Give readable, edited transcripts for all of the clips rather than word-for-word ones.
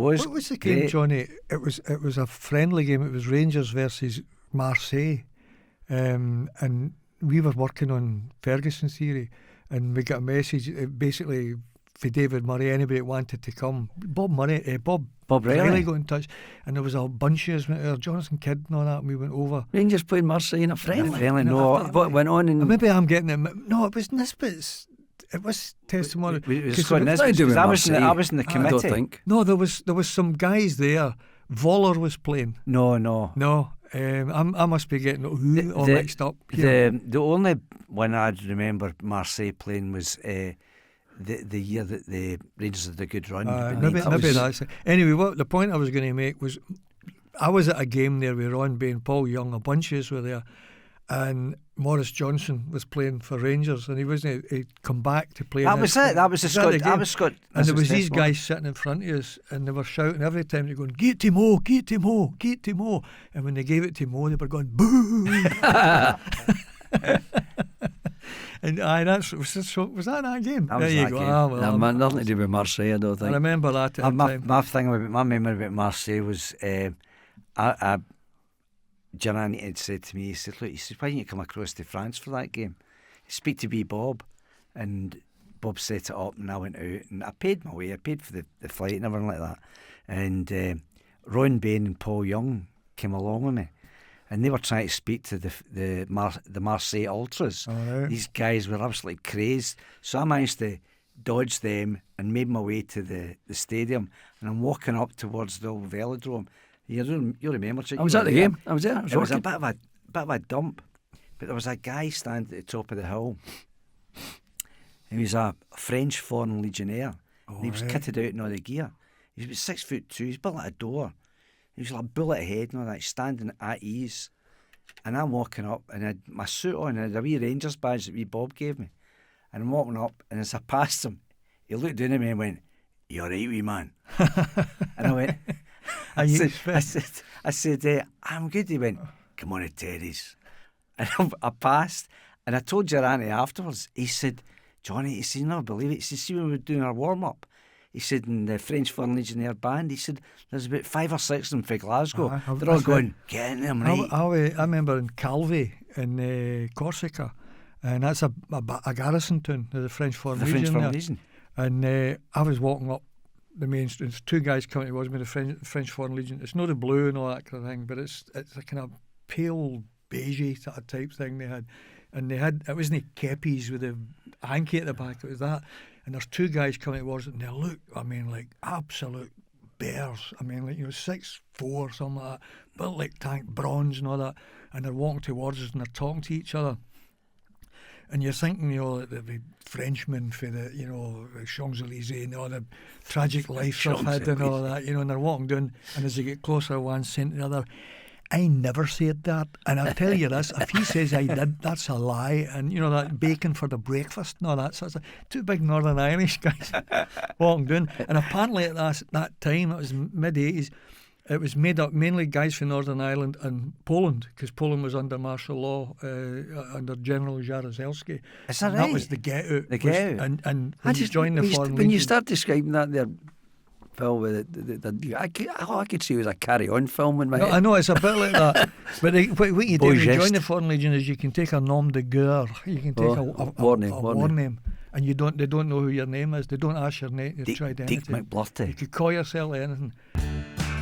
was. What was the game, great. Johnny? It was a friendly game. It was Rangers versus Marseille, and we were working on Ferguson's theory, and we got a message basically for David Murray. Anybody that wanted to come, Bob Riley got in touch, and there was a bunch of us went there, Jonathan Kidd and all that, and we went over. Rangers played Marseille in a friendly. No, What went on in... Maybe I'm getting it. No, it was Nisbet's. It was testimony. I was in the committee. I don't think. No, there was some guys there. Voller was playing. No. I must be getting it all mixed up here. The only one I remember Marseille playing was the year that the Rangers had a good run. Maybe that's it. Anyway, what the point I was going to make was, I was at a game there with Ron Bain, Paul Young, a bunch of us were there, and Maurice Johnson was playing for Rangers, and he'd come back to play. That was it. That was the Scott. And there was these guys sitting in front of us, and they were shouting every time. They're going, "Get to Mo, get to Mo, get to Mo!" And when they gave it to Mo, they were going, "Boo!" And was that game? There you go. Nothing to do with Marseille, I don't think. I remember that at the time. My memory about Marseille was, Gianni had said to me, he said, "Look," he said, "why don't you come across to France for that game? Speak to Bob." And Bob set it up, and I went out, and I paid my way. I paid for the flight and everything like that. And Ron Bain and Paul Young came along with me, and they were trying to speak to the Marseille Ultras. Right. These guys were absolutely crazed. So I managed to dodge them and made my way to the stadium, and I'm walking up towards the old velodrome. You remember? I was at the game. I was there. It was a bit of a dump, but there was a guy standing at the top of the hill. He was a French Foreign Legionnaire. And he was kitted out in all the gear. He was about 6'2". He's built like a door. He was like a bullet head and all that, standing at ease. And I'm walking up, and I had my suit on, and I had a wee Rangers badge that wee Bob gave me. And I'm walking up, and as I passed him, he looked down at me and went, "You all right, wee man?" And I went, I said, "I'm good." He went, "Come on to Terry's." And I passed, and I told Gerani afterwards. He said, "Johnny," he said, "you never believe it." He said, "See, when we were doing our warm-up," he said, "in the French Foreign Legionnaire band," he said, "there's about 5 or 6 of them for Glasgow. They're all going, get in them, right?" I remember in Calvi in Corsica, and that's a garrison town, the French Foreign Legion. And I was walking up the main street. There's 2 guys coming towards me, the French Foreign Legion. It's not the blue and all that kind of thing, but it's a kind of pale beigey sort of type thing they had. And it wasn't keppies with a hanky at the back, it was that. And there's 2 guys coming towards it, and they look, like absolute bears. 6'4", something like that, built like tank, bronze and all that. And they're walking towards us, and they're talking to each other. And you're thinking, the Frenchmen for the Champs-Élysées and all the tragic life they've had and all that, and they're walking down, and as they get closer, one saying to the other, "I never said that." And I'll tell you this, if he says I did, that's a lie. And that bacon for the breakfast and all that sort of stuff. 2 big Northern Irish guys walking down. And apparently at that time, it was mid-80s, it was made up mainly guys from Northern Ireland and Poland, because Poland was under martial law under General Jaruzelski. Is that right? That was the get-out. The get-out. And when you joined the Foreign Legion... When you start describing that there, Phil, I could see it was a carry-on film in my head. I know, it's a bit like that. But what you do when you join the Foreign Legion is you can take a nom de guerre. You can take a war name. And they don't know who your name is. They don't ask your name, your identity. Dick McBlurty. You could call yourself anything.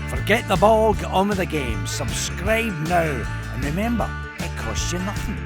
Forget the ball, get on with the game. Subscribe now. And remember, it costs you nothing.